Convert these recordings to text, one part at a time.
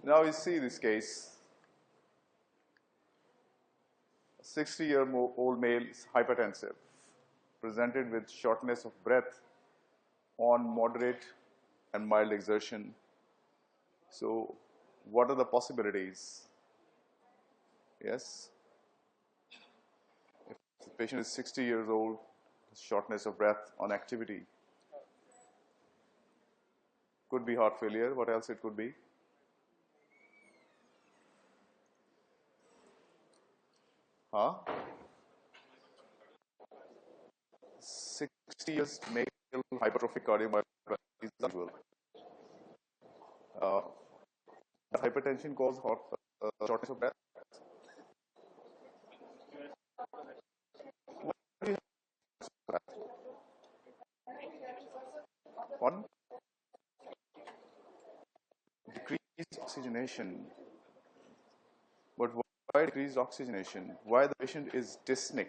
Now you see this case. 60-year-old male is hypertensive, presented with shortness of breath on moderate and mild exertion. So what are the possibilities? Yes? If the patient is 60 years old, shortness of breath on activity. Could be heart failure. What else it could be? Huh? 60 years male hypertrophic cardiomyopathy is usual. Does hypertension cause shortness of breath? One, decreased oxygenation. But why decreased oxygenation? Why the patient is dyspneic?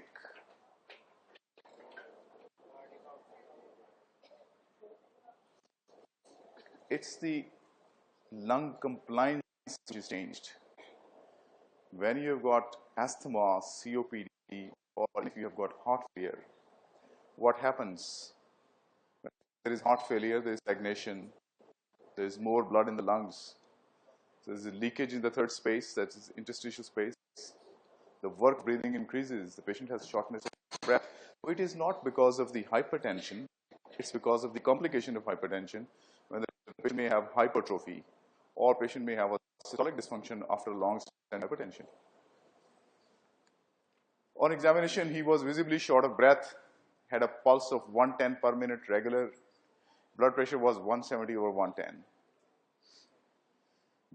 It's the lung compliance which is changed. When you've got asthma, COPD, or if you have got heart failure, what happens? When there is heart failure, there is stagnation, there is more blood in the lungs. So there is a leakage in the third space, that is interstitial space. The work breathing increases, the patient has shortness of breath. So it is not because of the hypertension, it's because of the complication of hypertension, when the patient may have hypertrophy, or patient may have a systolic dysfunction after long-standing hypertension. On examination, he was visibly short of breath, had a pulse of 110 per minute regular, blood pressure was 170 over 110.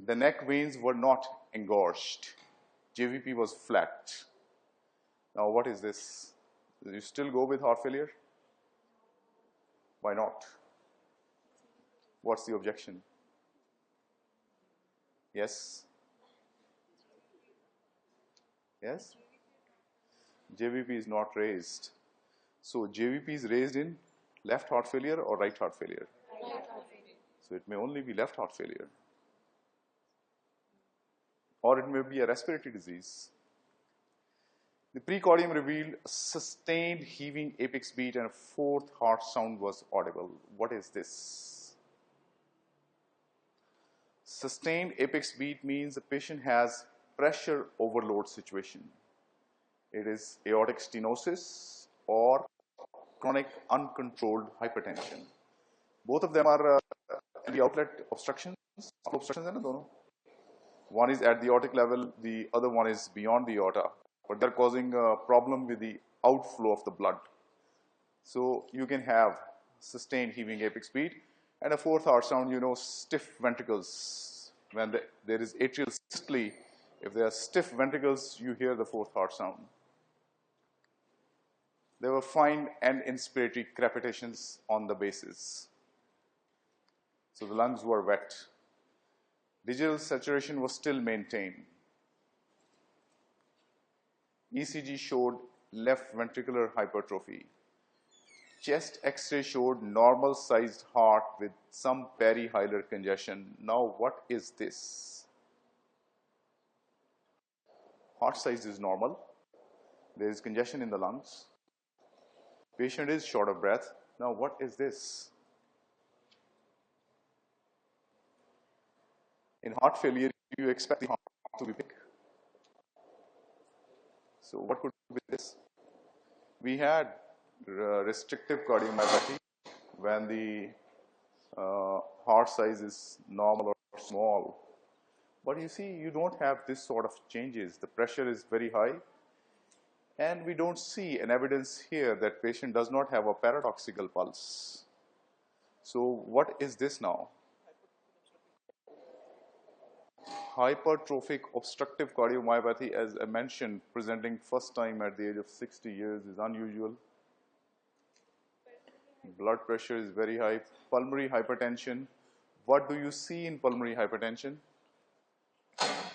The neck veins were not engorged. JVP was flat. Now what is this? Do you still go with heart failure? Why not? What's the objection? Yes? Yes? JVP is not raised. So JVP is raised in left heart failure or right heart failure? So it may only be left heart failure. Or it may be a respiratory disease. The precordium revealed a sustained heaving apex beat and a fourth heart sound was audible. What is this? Sustained apex beat means the patient has pressure overload situation. It is aortic stenosis or chronic uncontrolled hypertension. Both of them are the outlet obstructions. One is at the aortic level, the other one is beyond the aorta, but they're causing a problem with the outflow of the blood. So you can have sustained heaving apex beat and a fourth heart sound, you know, stiff ventricles. When there is atrial systole, if there are stiff ventricles, you hear the fourth heart sound. There were fine and inspiratory crepitations on the bases. So the lungs were wet. Digital saturation was still maintained. ECG showed left ventricular hypertrophy. Chest X-ray showed normal sized heart with some perihilar congestion. Now what is this? Heart size is normal. There is congestion in the lungs. Patient is short of breath. Now what is this? In heart failure, you expect the heart to be big. So what could be this? We had restrictive cardiomyopathy when the heart size is normal or small. But you see, you don't have this sort of changes. The pressure is very high. And we don't see an evidence here that patient does not have a paradoxical pulse. So what is this now? Hypertrophic obstructive cardiomyopathy, as I mentioned, presenting first time at the age of 60 years is unusual. Blood pressure is very high. Pulmonary hypertension. What do you see in pulmonary hypertension?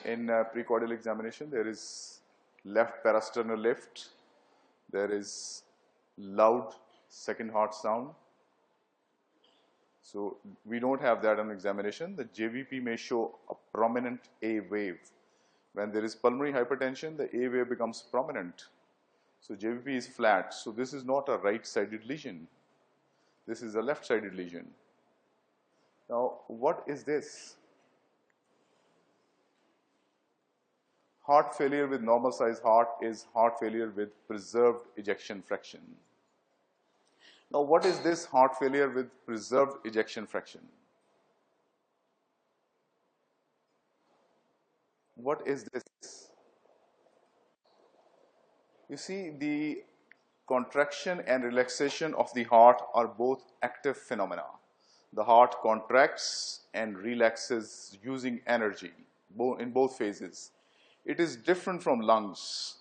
In precordial examination, there is left parasternal lift. There is loud second heart sound. So we don't have that on examination. The JVP may show a prominent A wave. When there is pulmonary hypertension, the A wave becomes prominent. So JVP is flat. So this is not a right-sided lesion. This is a left-sided lesion. Now, what is this? Heart failure with normal size heart is heart failure with preserved ejection fraction. Now, what is this heart failure with preserved ejection fraction? What is this? You see, the contraction and relaxation of the heart are both active phenomena. The heart contracts and relaxes using energy in both phases. It is different from lungs.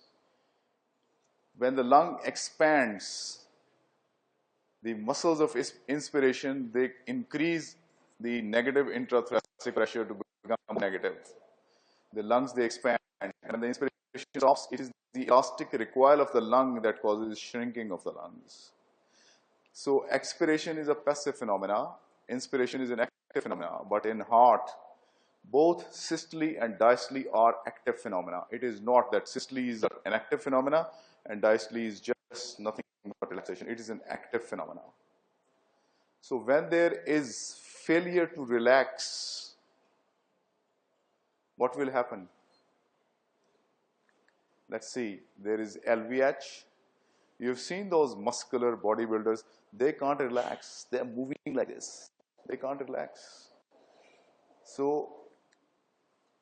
When the lung expands, the muscles of inspiration, they increase the negative intrathoracic pressure to become negative. The lungs, they expand, and when the inspiration stops, it is the elastic recoil of the lung that causes shrinking of the lungs. So expiration is a passive phenomena, inspiration is an active phenomena, but in heart, both systole and diastole are active phenomena. It is not that systole is an active phenomena and diastole is just nothing but relaxation. It is an active phenomena. So when there is failure to relax, what will happen? Let's see, there is LVH. You've seen those muscular bodybuilders, they can't relax. They're moving like this. They can't relax. So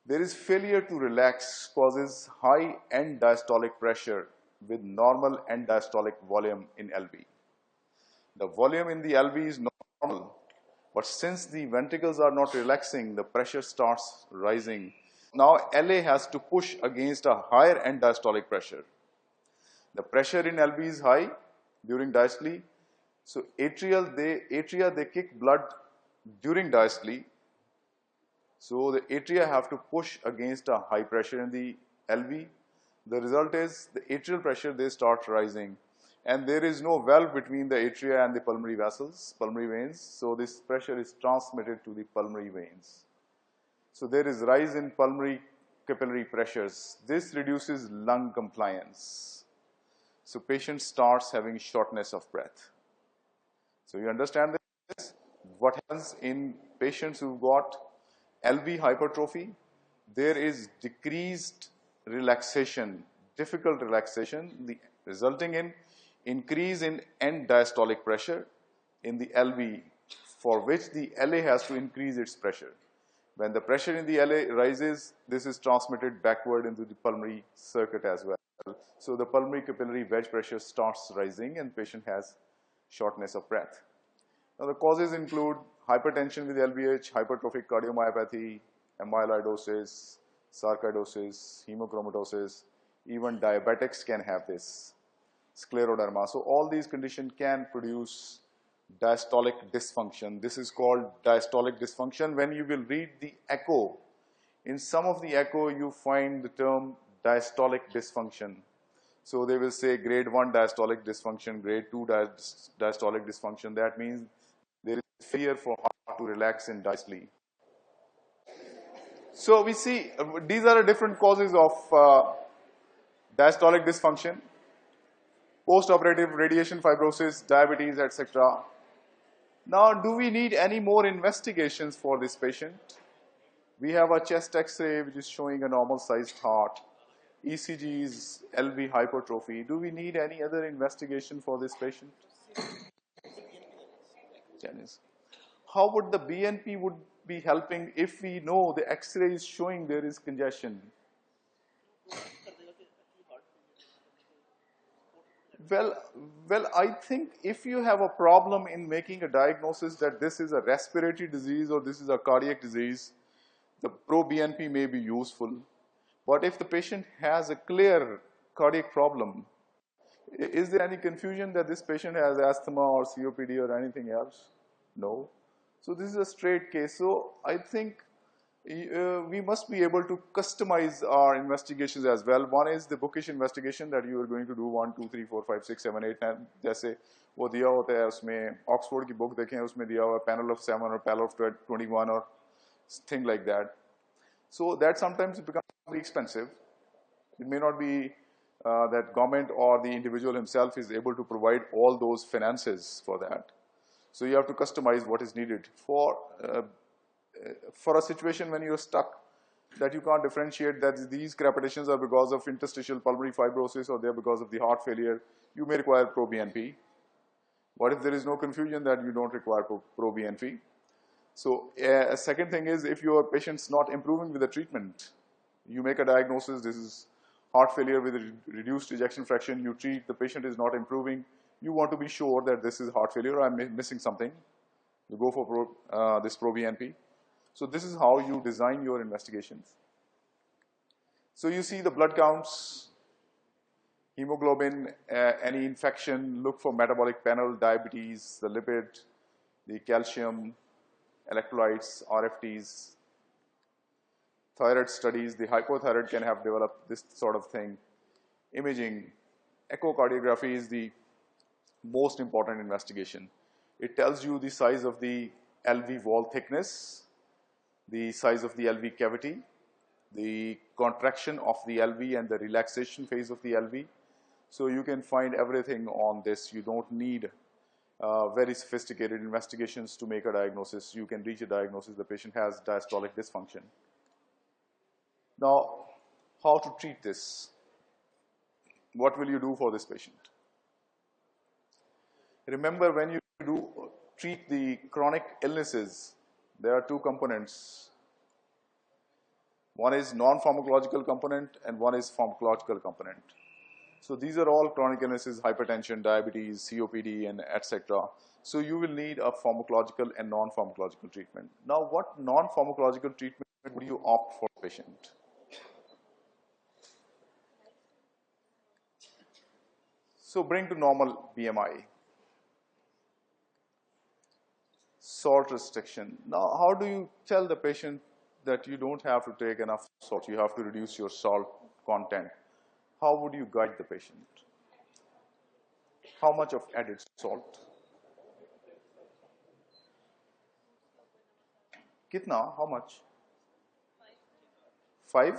there is failure to relax causes high end diastolic pressure with normal end diastolic volume in LV. The volume in the LV is normal, but since the ventricles are not relaxing, the pressure starts rising. Now LA has to push against a higher end diastolic pressure. The pressure in LV is high during diastole. So atria they kick blood during diastole. So the atria have to push against a high pressure in the LV. The result is the atrial pressure, they start rising. And there is no valve between the atria and the pulmonary vessels, pulmonary veins. So this pressure is transmitted to the pulmonary veins. So there is rise in pulmonary capillary pressures. This reduces lung compliance. So patient starts having shortness of breath. So you understand this? What happens in patients who've got LV hypertrophy? There is decreased relaxation, difficult relaxation, resulting in increase in end diastolic pressure in the LV, for which the LA has to increase its pressure. When the pressure in the LA rises, this is transmitted backward into the pulmonary circuit as well. So the pulmonary capillary wedge pressure starts rising and patient has shortness of breath. Now the causes include hypertension with LVH, hypertrophic cardiomyopathy, amyloidosis, sarcoidosis, hemochromatosis. Even diabetics can have this, scleroderma. So all these conditions can produce diastolic dysfunction. This is called diastolic dysfunction. When you will read the echo, in some of the echo you find the term diastolic dysfunction. So they will say grade 1 diastolic dysfunction, grade 2 diastolic dysfunction. That means there is failure for heart to relax in diastole. So we see these are the different causes of diastolic dysfunction: post-operative radiation fibrosis, diabetes, etc. Now, do we need any more investigations for this patient? We have a chest X-ray which is showing a normal sized heart. ECGs, LV hypertrophy. Do we need any other investigation for this patient? Janice. How would the BNP would be helping if we know the X-ray is showing there is congestion? Well, I think if you have a problem in making a diagnosis that this is a respiratory disease or this is a cardiac disease, the pro-BNP may be useful. But if the patient has a clear cardiac problem, is there any confusion that this patient has asthma or COPD or anything else? No. So this is a straight case. So I think We must be able to customize our investigations as well. One is the bookish investigation that you are going to do 1, 2, 3, 4, 5, 6, 7, 8, 10. जैसे वो दिया होता है उसमें Oxford की book देखें उसमें दिया हुआ पैनल ऑफ 7 और पैनल ऑफ 21 और thing like that. So that sometimes becomes very expensive. It may not be that government or the individual himself is able to provide all those finances for that. So you have to customize what is needed for a situation when you're stuck, that you can't differentiate that these crepitations are because of interstitial pulmonary fibrosis or they're because of the heart failure. You may require pro-BNP. What if there is no confusion that you don't require pro-BNP? So a second thing is, if your patient's not improving with the treatment, you make a diagnosis, this is heart failure with a reduced ejection fraction, you treat, the patient is not improving, you want to be sure that this is heart failure, I'm missing something. You go for this pro-BNP. So this is how you design your investigations. So you see the blood counts, hemoglobin, any infection, look for metabolic panel, diabetes, the lipid, the calcium, electrolytes, RFTs, thyroid studies. The hypothyroid can have developed this sort of thing. Imaging, echocardiography is the most important investigation. It tells you the size of the LV wall thickness, the size of the LV cavity, the contraction of the LV and the relaxation phase of the LV. So you can find everything on this. You don't need very sophisticated investigations to make a diagnosis. You can reach a diagnosis the patient has diastolic dysfunction. Now, how to treat this? What will you do for this patient? Remember, when you treat the chronic illnesses, there are two components. One is non-pharmacological component and one is pharmacological component. So these are all chronic illnesses, hypertension, diabetes, COPD, and etc. So you will need a pharmacological and non-pharmacological treatment. Now, what non-pharmacological treatment would you opt for the patient? So bring to normal BMI. Salt restriction. Now, how do you tell the patient that you don't have to take enough salt, you have to reduce your salt content? How would you guide the patient? How much of added salt? Kitna? How much? 5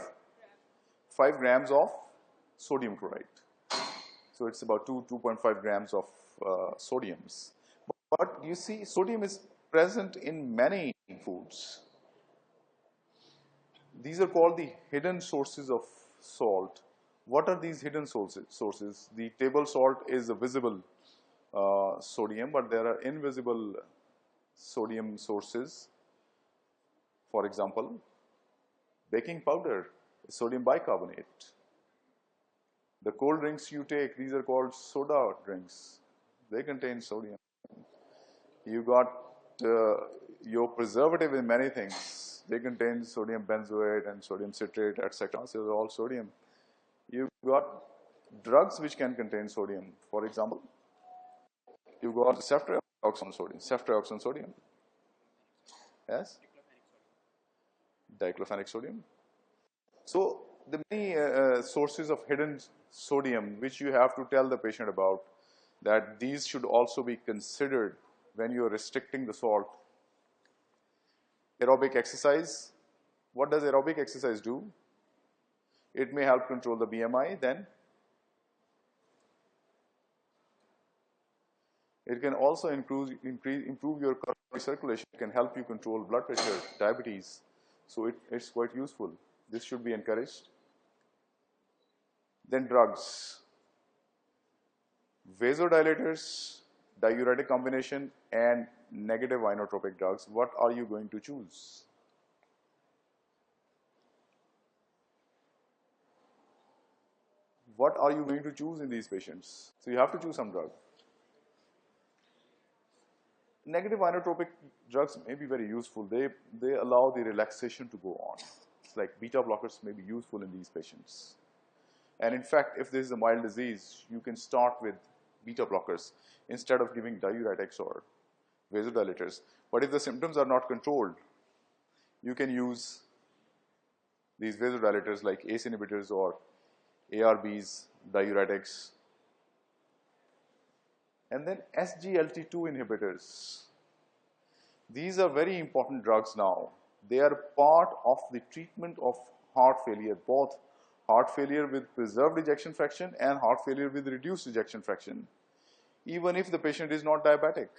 grams of sodium chloride. So it's about 2.5 grams of sodiums. But you see, sodium is present in many foods. These are called the hidden sources of salt. What are these hidden sources? The table salt is a visible sodium, but there are invisible sodium sources. For example, baking powder is sodium bicarbonate. The cold drinks you take, these are called soda drinks. They contain sodium. You got your preservative in many things. They contain sodium benzoate and sodium citrate, etc. So they're all sodium. You've got drugs which can contain sodium. For example, you've got ceftriaxone sodium. Yes? Diclofenac sodium. So the many sources of hidden sodium which you have to tell the patient about, that these should also be considered when you are restricting the salt. Aerobic exercise. What does aerobic exercise do? It may help control the BMI. Then it can also improve your cardiac circulation. It can help you control blood pressure, diabetes. So it's quite useful. This should be encouraged. Then drugs. Vasodilators, diuretic combination, and negative inotropic drugs. What are you going to choose? What are you going to choose in these patients? So you have to choose some drug. Negative inotropic drugs may be very useful. They allow the relaxation to go on. It's like beta blockers may be useful in these patients. And in fact, if this is a mild disease, you can start with beta blockers instead of giving diuretics or vasodilators. But if the symptoms are not controlled, you can use these vasodilators like ACE inhibitors or ARBs, diuretics. And then SGLT2 inhibitors. These are very important drugs now. They are part of the treatment of heart failure, both heart failure with preserved ejection fraction and heart failure with reduced ejection fraction, even if the patient is not diabetic.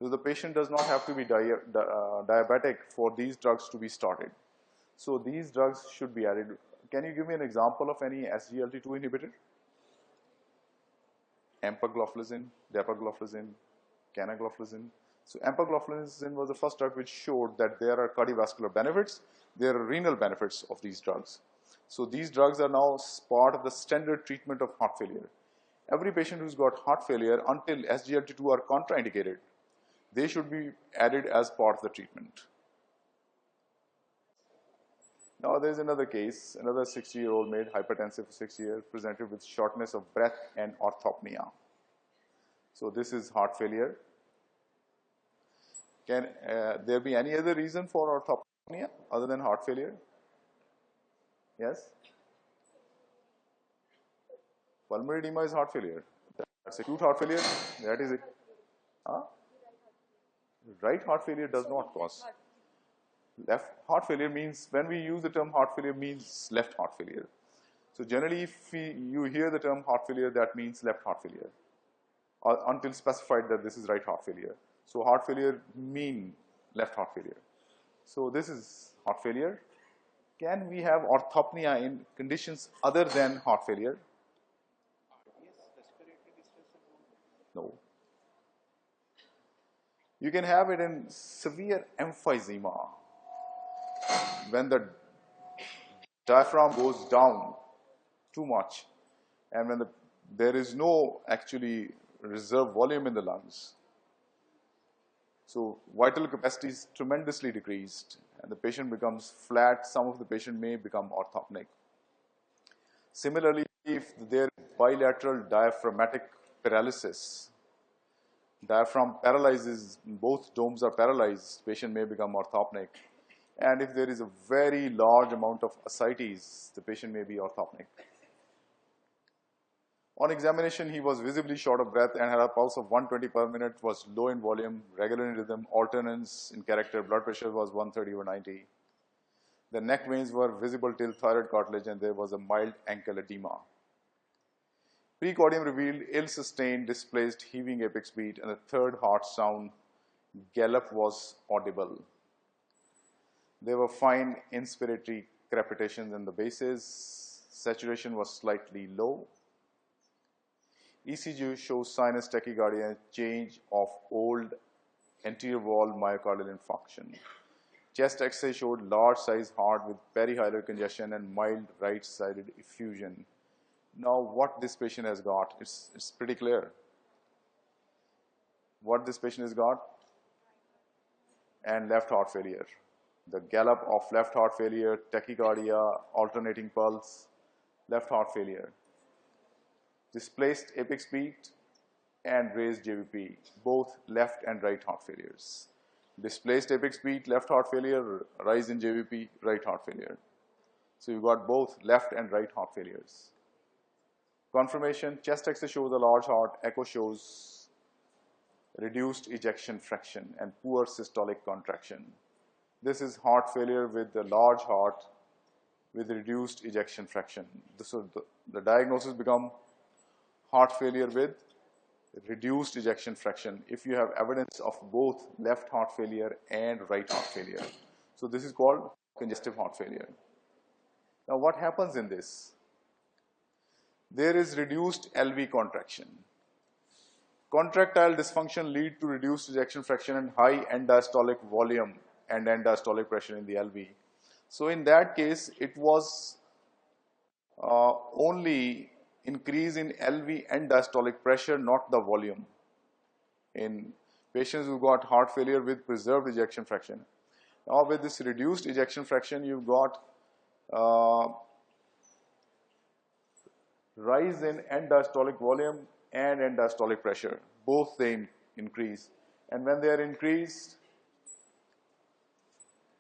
So the patient does not have to be diabetic for these drugs to be started. So these drugs should be added. Can you give me an example of any SGLT2 inhibitor? Empagliflozin, dapagliflozin, canagliflozin. So empagliflozin was the first drug which showed that there are cardiovascular benefits, there are renal benefits of these drugs. So these drugs are now part of the standard treatment of heart failure. Every patient who's got heart failure, until SGLT2 are contraindicated, they should be added as part of the treatment. Now there's another case, another 60-year-old male, hypertensive for 6 years, presented with shortness of breath and orthopnea. So this is heart failure. Can there be any other reason for orthopnea other than heart failure? Yes? Pulmonary edema is heart failure. That's acute heart failure. That is it. Huh? Right heart failure does not cause. Left heart failure means, when we use the term heart failure, means left heart failure. So generally, if you hear the term heart failure, that means left heart failure, until specified that this is right heart failure. So heart failure mean left heart failure. So this is heart failure. Can we have orthopnea in conditions other than heart failure? No. You can have it in severe emphysema, when the diaphragm goes down too much and when there is no actually reserve volume in the lungs. So vital capacity is tremendously decreased and the patient becomes flat. Some of the patient may become orthopnic. Similarly, if there is bilateral diaphragmatic paralysis, diaphragm paralyzes, both domes are paralyzed, patient may become orthopnic. And if there is a very large amount of ascites, the patient may be orthopnic. On examination, he was visibly short of breath and had a pulse of 120 per minute, was low in volume, regular in rhythm, alternance in character, blood pressure was 130/90. The neck veins were visible till thyroid cartilage and there was a mild ankle edema. Precordium revealed ill-sustained, displaced, heaving apex beat, and the third heart sound, gallop, was audible. There were fine inspiratory crepitations in the bases. Saturation was slightly low. ECG shows sinus tachycardia and change of old anterior wall myocardial infarction. Chest X-ray showed large size heart with perihilar congestion and mild right-sided effusion. Now what this patient has got, it's pretty clear. What this patient has got? And left heart failure. The gallop of left heart failure, tachycardia, alternating pulse, left heart failure. Displaced apex beat and raised JVP, both left and right heart failures. Displaced apex beat, left heart failure, rise in JVP, right heart failure. So you've got both left and right heart failures. Confirmation, chest X-ray shows a large heart, echo shows reduced ejection fraction and poor systolic contraction. This is heart failure with a large heart with reduced ejection fraction. So the diagnosis become heart failure with reduced ejection fraction if you have evidence of both left heart failure and right heart failure. So this is called congestive heart failure. Now what happens in this? There is reduced LV contraction. Contractile dysfunction lead to reduced ejection fraction and high end diastolic volume and end diastolic pressure in the LV. So in that case, it was only increase in LV and diastolic pressure, not the volume. In patients who got heart failure with preserved ejection fraction. Now with this reduced ejection fraction, you've got rise in end diastolic volume and end diastolic pressure. Both they increase. And when they are increased,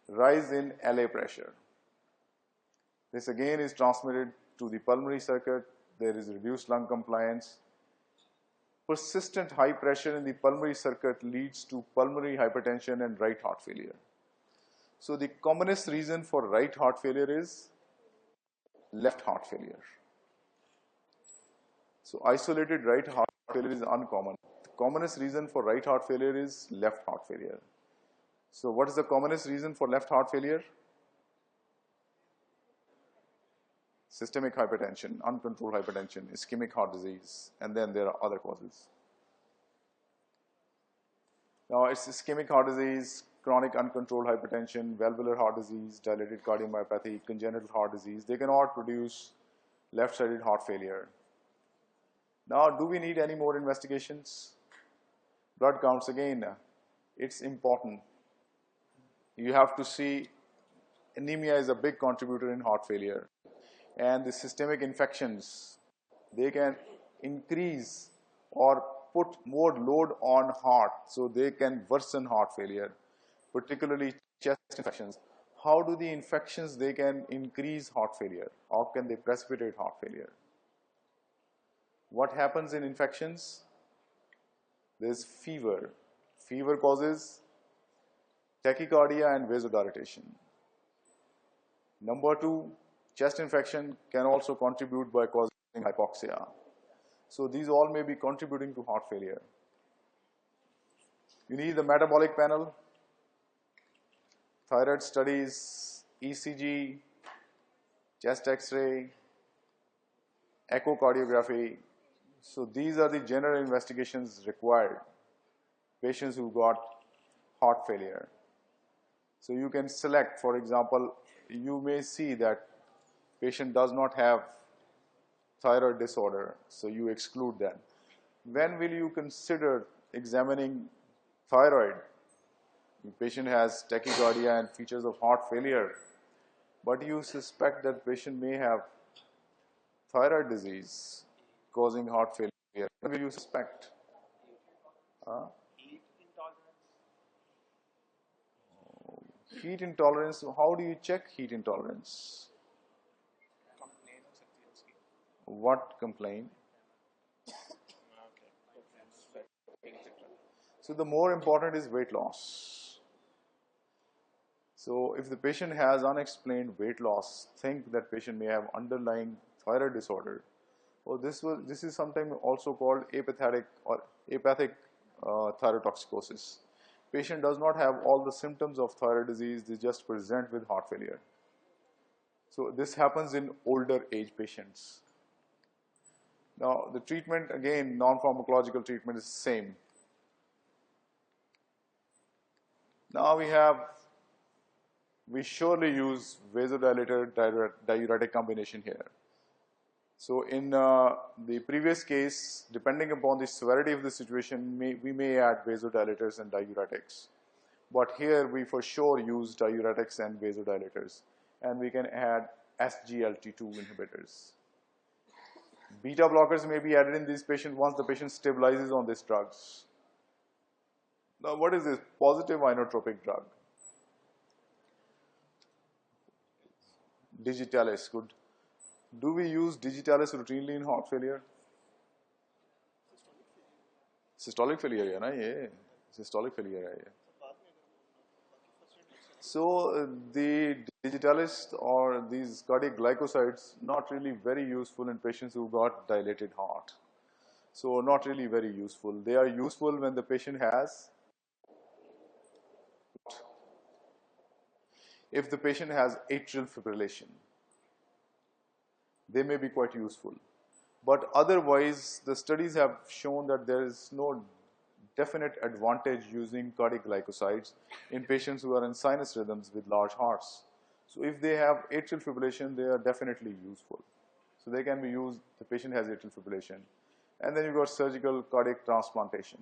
rise in LA pressure. This again is transmitted to the pulmonary circuit. There is reduced lung compliance. Persistent high pressure in the pulmonary circuit leads to pulmonary hypertension and right heart failure. So the commonest reason for right heart failure is left heart failure. So isolated right heart failure is uncommon. The commonest reason for right heart failure is left heart failure. So what is the commonest reason for left heart failure? Systemic hypertension, uncontrolled hypertension, ischemic heart disease, and then there are other causes. Now it's ischemic heart disease, chronic uncontrolled hypertension, valvular heart disease, dilated cardiomyopathy, congenital heart disease. They cannot produce left-sided heart failure. Now, do we need any more investigations? Blood counts again, it's important. You have to see anemia is a big contributor in heart failure. And the systemic infections, they can increase or put more load on heart, so they can worsen heart failure, particularly chest infections. How do the infections, they can increase heart failure? How can they precipitate heart failure? What happens in infections? There's fever. Fever causes tachycardia and vasodilatation. Number two, chest infection can also contribute by causing hypoxia. So these all may be contributing to heart failure. You need the metabolic panel, thyroid studies, ECG, chest X-ray, echocardiography. So these are the general investigations required. Patients who got heart failure. So you can select, for example, you may see that patient does not have thyroid disorder, so you exclude that. When will you consider examining thyroid? The patient has tachycardia and features of heart failure, but you suspect that patient may have thyroid disease causing heart failure. When will you suspect? Heat intolerance, how do you check heat intolerance? What complaint? So the more important is weight loss. So if the patient has unexplained weight loss, think that patient may have underlying thyroid disorder. Or this is sometimes also called apathic thyrotoxicosis. Patient does not have all the symptoms of thyroid disease, they just present with heart failure. So this happens in older age patients. Now the treatment, again, non-pharmacological treatment is the same. Now we surely use vasodilator diuretic combination here. So in the previous case, depending upon the severity of the situation, we may add vasodilators and diuretics. But here we for sure use diuretics and vasodilators. And we can add SGLT2 inhibitors. Beta blockers may be added in these patients once the patient stabilizes on these drugs. Now what is this positive inotropic drug? Digitalis, good. Do we use digitalis routinely in heart failure? Systolic failure है ना ये, systolic failure है ये. So the digitalis or these cardiac glycosides not really very useful in patients who got dilated heart. So not really very useful. They are useful when the patient has, if the patient has atrial fibrillation, they may be quite useful. But otherwise, the studies have shown that there is no definite advantage using cardiac glycosides in patients who are in sinus rhythms with large hearts. So if they have atrial fibrillation, they are definitely useful. So they can be used, the patient has atrial fibrillation. And then you've got surgical cardiac transplantation.